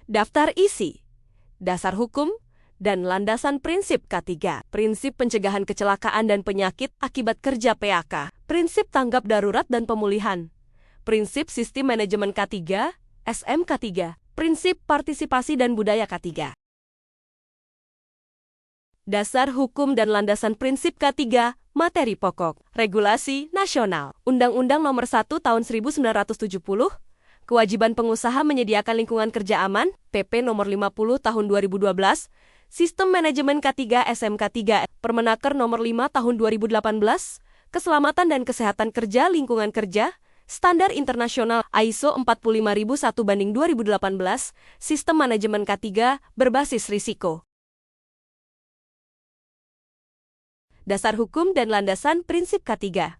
Daftar isi, dasar hukum, dan landasan prinsip K3. Prinsip pencegahan kecelakaan dan penyakit akibat kerja PHK. Prinsip tanggap darurat dan pemulihan. Prinsip sistem manajemen K3, SMK3. Prinsip partisipasi dan budaya K3. Dasar hukum dan landasan prinsip K3, materi pokok. Regulasi nasional. Undang-Undang Nomor 1 Tahun 1970, Kewajiban Pengusaha Menyediakan Lingkungan Kerja Aman, PP Nomor 50 Tahun 2012, Sistem Manajemen K3 SMK3, Permenaker Nomor 5 Tahun 2018, Keselamatan dan Kesehatan Kerja Lingkungan Kerja, Standar Internasional ISO 45001/2018, Sistem Manajemen K3 berbasis risiko. Dasar hukum dan landasan prinsip K3.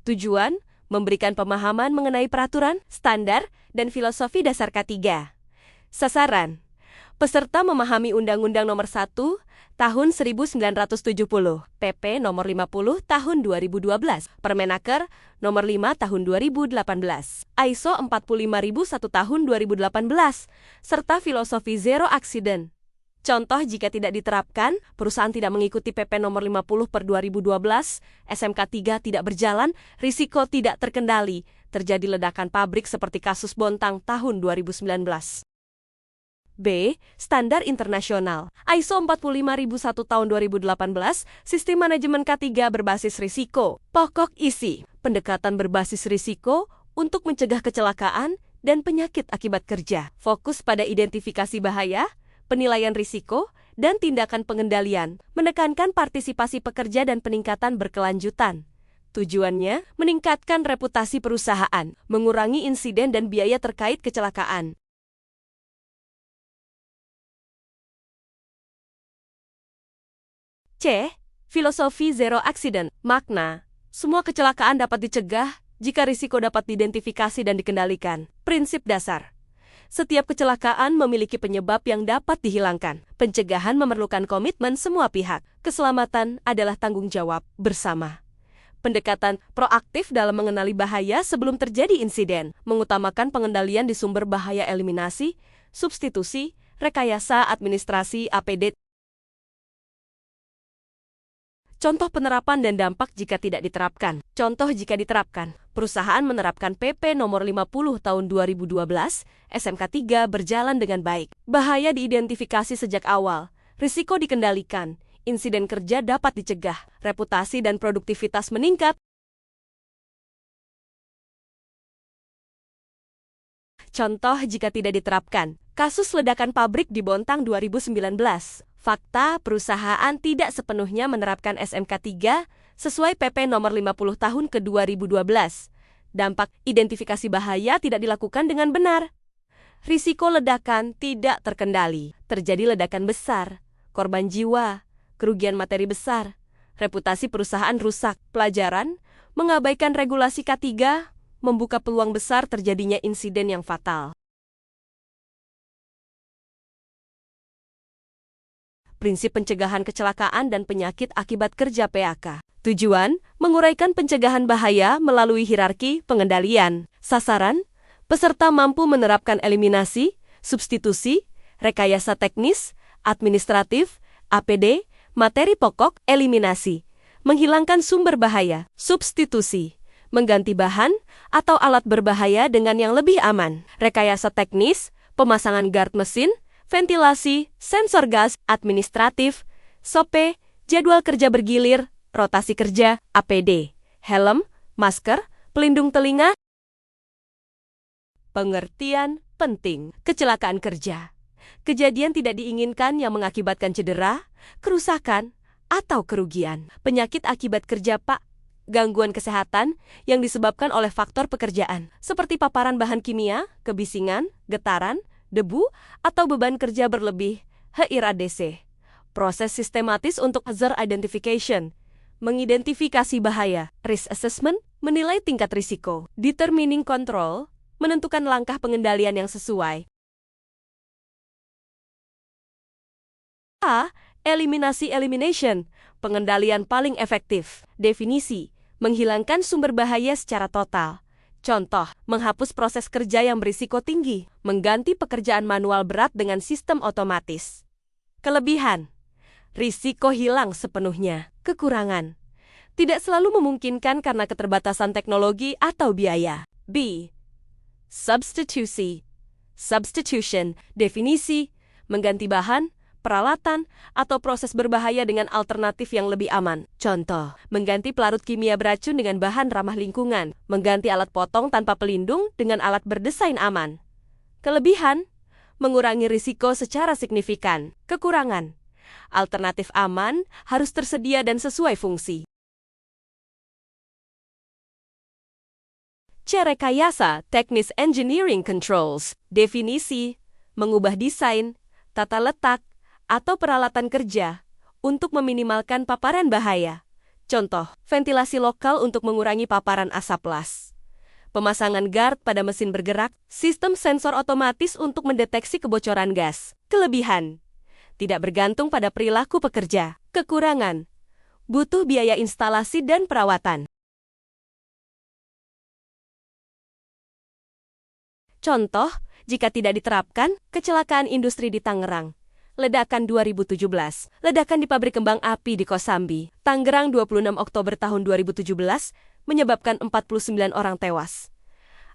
Tujuan, memberikan pemahaman mengenai peraturan, standar, dan filosofi dasar K3. Sasaran, peserta memahami Undang-Undang Nomor 1 Tahun 1970, PP Nomor 50 Tahun 2012, Permenaker Nomor 5 Tahun 2018, ISO 45001 Tahun 2018, serta filosofi Zero Accident. Contoh jika tidak diterapkan, perusahaan tidak mengikuti PP Nomor 50/2012, SMK3 tidak berjalan, risiko tidak terkendali, terjadi ledakan pabrik seperti kasus Bontang tahun 2019. B. Standar internasional. ISO 45001 tahun 2018, Sistem Manajemen K3 berbasis risiko. Pokok isi, pendekatan berbasis risiko untuk mencegah kecelakaan dan penyakit akibat kerja. Fokus pada identifikasi bahaya, penilaian risiko, dan tindakan pengendalian, menekankan partisipasi pekerja dan peningkatan berkelanjutan. Tujuannya, meningkatkan reputasi perusahaan, mengurangi insiden dan biaya terkait kecelakaan. C. Filosofi Zero Accident. Makna, semua kecelakaan dapat dicegah jika risiko dapat diidentifikasi dan dikendalikan. Prinsip dasar, setiap kecelakaan memiliki penyebab yang dapat dihilangkan. Pencegahan memerlukan komitmen semua pihak. Keselamatan adalah tanggung jawab bersama. Pendekatan proaktif dalam mengenali bahaya sebelum terjadi insiden, mengutamakan pengendalian di sumber bahaya, eliminasi, substitusi, rekayasa administrasi APD. Contoh penerapan dan dampak jika tidak diterapkan. Contoh jika diterapkan, perusahaan menerapkan PP Nomor 50 Tahun 2012, SMK3 berjalan dengan baik. Bahaya diidentifikasi sejak awal, risiko dikendalikan, insiden kerja dapat dicegah, reputasi dan produktivitas meningkat. Contoh jika tidak diterapkan, kasus ledakan pabrik di Bontang 2019. Fakta, perusahaan tidak sepenuhnya menerapkan SMK3 sesuai PP Nomor 50 Tahun ke-2012. Dampak, identifikasi bahaya tidak dilakukan dengan benar. Risiko ledakan tidak terkendali. Terjadi ledakan besar, korban jiwa, kerugian materi besar, reputasi perusahaan rusak. Pelajaran, mengabaikan regulasi K3 membuka peluang besar terjadinya insiden yang fatal. Prinsip pencegahan kecelakaan dan penyakit akibat kerja PHK. Tujuan, menguraikan pencegahan bahaya melalui hierarki pengendalian. Sasaran, peserta mampu menerapkan eliminasi, substitusi, rekayasa teknis, administratif, APD, materi pokok, eliminasi, menghilangkan sumber bahaya, substitusi, mengganti bahan atau alat berbahaya dengan yang lebih aman, rekayasa teknis, pemasangan guard mesin, ventilasi, sensor gas, administratif, SOP, jadwal kerja bergilir, rotasi kerja, APD, helm, masker, pelindung telinga. Pengertian penting. Kecelakaan kerja, kejadian tidak diinginkan yang mengakibatkan cedera, kerusakan, atau kerugian. Penyakit akibat kerja gangguan kesehatan yang disebabkan oleh faktor pekerjaan, seperti paparan bahan kimia, kebisingan, getaran, debu, atau beban kerja berlebih, HIRADC. Proses sistematis untuk hazard identification, mengidentifikasi bahaya, risk assessment, menilai tingkat risiko, determining control, menentukan langkah pengendalian yang sesuai. A. Eliminasi elimination, pengendalian paling efektif. Definisi, menghilangkan sumber bahaya secara total. Contoh, menghapus proses kerja yang berisiko tinggi, mengganti pekerjaan manual berat dengan sistem otomatis. Kelebihan, risiko hilang sepenuhnya. Kekurangan, tidak selalu memungkinkan karena keterbatasan teknologi atau biaya. B. Substitusi. Substitution, definisi, mengganti bahan, peralatan, atau proses berbahaya dengan alternatif yang lebih aman. Contoh, mengganti pelarut kimia beracun dengan bahan ramah lingkungan, mengganti alat potong tanpa pelindung dengan alat berdesain aman. Kelebihan, mengurangi risiko secara signifikan. Kekurangan, alternatif aman harus tersedia dan sesuai fungsi. C. Rekayasa, teknis engineering controls, definisi, mengubah desain, tata letak, atau peralatan kerja untuk meminimalkan paparan bahaya. Contoh, ventilasi lokal untuk mengurangi paparan asap las. Pemasangan guard pada mesin bergerak, sistem sensor otomatis untuk mendeteksi kebocoran gas. Kelebihan, tidak bergantung pada perilaku pekerja. Kekurangan, butuh biaya instalasi dan perawatan. Contoh, jika tidak diterapkan, kecelakaan industri di Tangerang. Ledakan 2017. Ledakan di pabrik kembang api di Kosambi, Tangerang 26 Oktober tahun 2017, menyebabkan 49 orang tewas.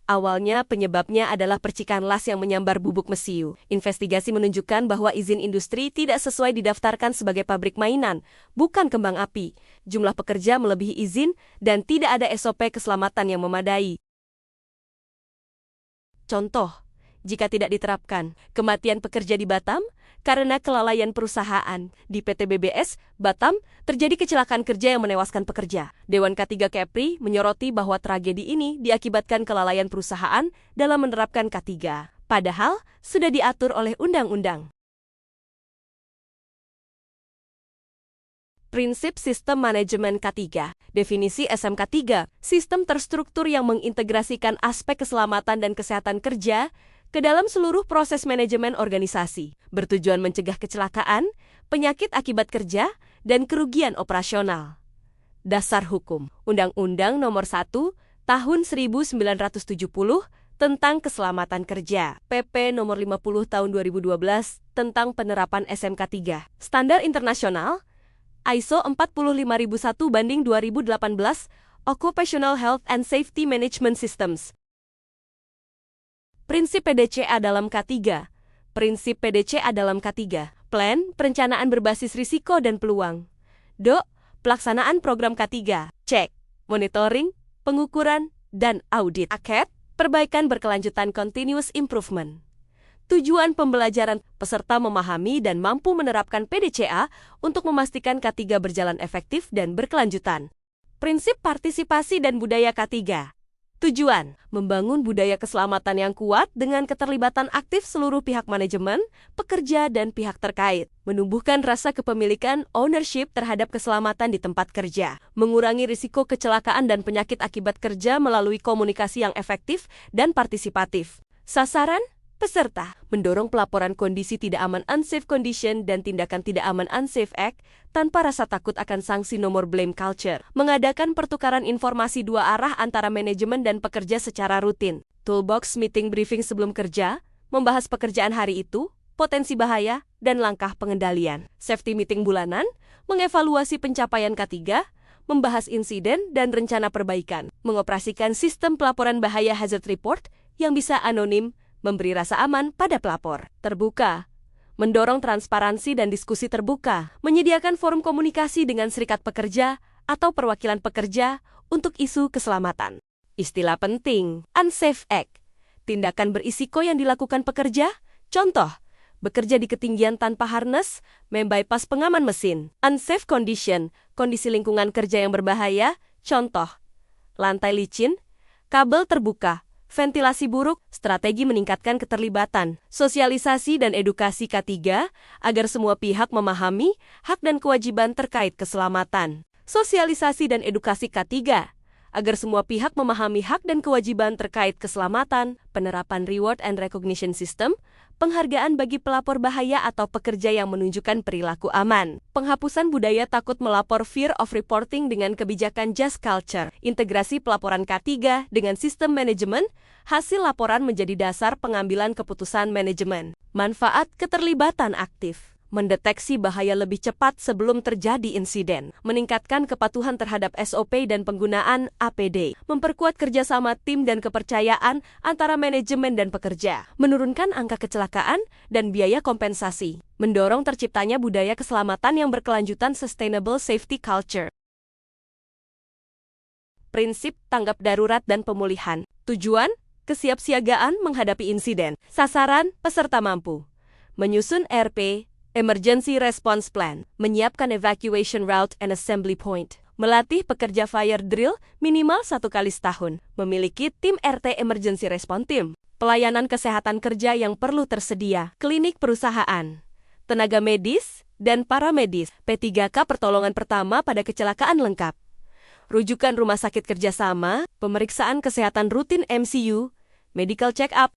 Awalnya penyebabnya adalah percikan las yang menyambar bubuk mesiu. Investigasi menunjukkan bahwa izin industri tidak sesuai didaftarkan sebagai pabrik mainan, bukan kembang api. Jumlah pekerja melebihi izin dan tidak ada SOP keselamatan yang memadai. Contoh, jika tidak diterapkan, kematian pekerja di Batam karena kelalaian perusahaan. Di PT BBS, Batam, terjadi kecelakaan kerja yang menewaskan pekerja. Dewan K3 Kepri menyoroti bahwa tragedi ini diakibatkan kelalaian perusahaan dalam menerapkan K3. Padahal, sudah diatur oleh undang-undang. Prinsip Sistem Manajemen K3. Definisi SMK3, sistem terstruktur yang mengintegrasikan aspek keselamatan dan kesehatan kerja ke dalam seluruh proses manajemen organisasi, bertujuan mencegah kecelakaan, penyakit akibat kerja, dan kerugian operasional. Dasar hukum, Undang-Undang Nomor 1 Tahun 1970 tentang Keselamatan Kerja, PP Nomor 50 Tahun 2012 tentang penerapan SMK3. Standar internasional, ISO 45001/2018, Occupational Health and Safety Management Systems. Prinsip PDCA dalam K3. Prinsip PDCA dalam K3. Plan, perencanaan berbasis risiko dan peluang. Do, pelaksanaan program K3. Cek, monitoring, pengukuran, dan audit. Aket, perbaikan berkelanjutan continuous improvement. Tujuan pembelajaran, peserta memahami dan mampu menerapkan PDCA untuk memastikan K3 berjalan efektif dan berkelanjutan. Prinsip partisipasi dan budaya K3. Tujuan, membangun budaya keselamatan yang kuat dengan keterlibatan aktif seluruh pihak manajemen, pekerja, dan pihak terkait. Menumbuhkan rasa kepemilikan ownership terhadap keselamatan di tempat kerja. Mengurangi risiko kecelakaan dan penyakit akibat kerja melalui komunikasi yang efektif dan partisipatif. Sasaran, peserta, mendorong pelaporan kondisi tidak aman unsafe condition dan tindakan tidak aman unsafe act tanpa rasa takut akan sanksi nomor blame culture. Mengadakan pertukaran informasi dua arah antara manajemen dan pekerja secara rutin. Toolbox meeting briefing sebelum kerja, membahas pekerjaan hari itu, potensi bahaya, dan langkah pengendalian. Safety meeting bulanan, mengevaluasi pencapaian K3, membahas insiden dan rencana perbaikan. Mengoperasikan sistem pelaporan bahaya hazard report yang bisa anonim, memberi rasa aman pada pelapor. Terbuka, mendorong transparansi dan diskusi terbuka, menyediakan forum komunikasi dengan serikat pekerja atau perwakilan pekerja untuk isu keselamatan. Istilah penting, unsafe act, tindakan berisiko yang dilakukan pekerja, contoh, bekerja di ketinggian tanpa harness, membypass pengaman mesin. Unsafe condition, kondisi lingkungan kerja yang berbahaya, contoh, lantai licin, kabel terbuka, ventilasi buruk, strategi meningkatkan keterlibatan, sosialisasi dan edukasi K3 agar semua pihak memahami hak dan kewajiban terkait keselamatan. Sosialisasi dan edukasi K3 agar semua pihak memahami hak dan kewajiban terkait keselamatan, penerapan reward and recognition system, penghargaan bagi pelapor bahaya atau pekerja yang menunjukkan perilaku aman, penghapusan budaya takut melapor fear of reporting dengan kebijakan just culture, integrasi pelaporan K3 dengan sistem manajemen, hasil laporan menjadi dasar pengambilan keputusan manajemen, manfaat keterlibatan aktif. Mendeteksi bahaya lebih cepat sebelum terjadi insiden, meningkatkan kepatuhan terhadap SOP dan penggunaan APD, memperkuat kerjasama tim dan kepercayaan antara manajemen dan pekerja, menurunkan angka kecelakaan dan biaya kompensasi, mendorong terciptanya budaya keselamatan yang berkelanjutan sustainable safety culture. Prinsip tanggap darurat dan pemulihan. Tujuan, kesiapsiagaan menghadapi insiden. Sasaran, peserta mampu menyusun RP, Emergency Response Plan, menyiapkan evacuation route and assembly point, melatih pekerja fire drill minimal 1 kali setahun, memiliki tim RT Emergency Response Team, pelayanan kesehatan kerja yang perlu tersedia, klinik perusahaan, tenaga medis, dan paramedis, P3K pertolongan pertama pada kecelakaan lengkap, rujukan rumah sakit kerjasama, pemeriksaan kesehatan rutin MCU, medical check-up,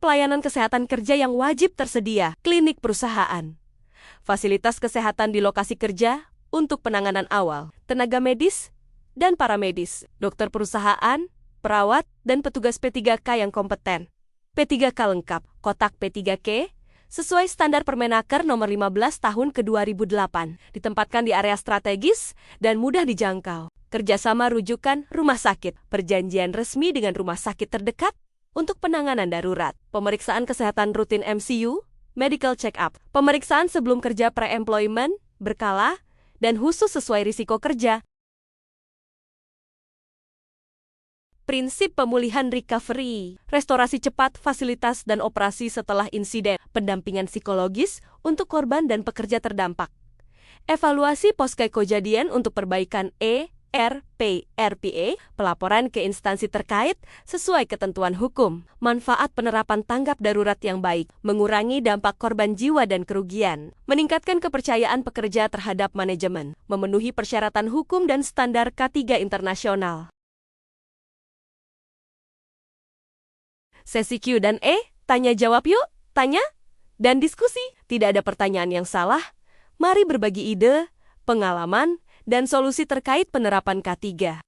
pelayanan kesehatan kerja yang wajib tersedia, klinik perusahaan, fasilitas kesehatan di lokasi kerja untuk penanganan awal, tenaga medis dan paramedis, dokter perusahaan, perawat, dan petugas P3K yang kompeten. P3K lengkap, kotak P3K, sesuai standar Permenaker nomor 15 tahun ke-2008, ditempatkan di area strategis dan mudah dijangkau. Kerjasama rujukan rumah sakit, perjanjian resmi dengan rumah sakit terdekat, untuk penanganan darurat, pemeriksaan kesehatan rutin MCU, medical check-up, pemeriksaan sebelum kerja pre-employment, berkala, dan khusus sesuai risiko kerja. Prinsip pemulihan recovery, restorasi cepat, fasilitas, dan operasi setelah insiden, pendampingan psikologis untuk korban dan pekerja terdampak. Evaluasi pasca kejadian untuk perbaikan RPA, pelaporan ke instansi terkait sesuai ketentuan hukum, manfaat penerapan tanggap darurat yang baik, mengurangi dampak korban jiwa dan kerugian, meningkatkan kepercayaan pekerja terhadap manajemen, memenuhi persyaratan hukum dan standar K3 internasional. Sesi Q&A, tanya jawab yuk, tanya dan diskusi. Tidak ada pertanyaan yang salah. Mari berbagi ide, pengalaman, dan solusi terkait penerapan K3.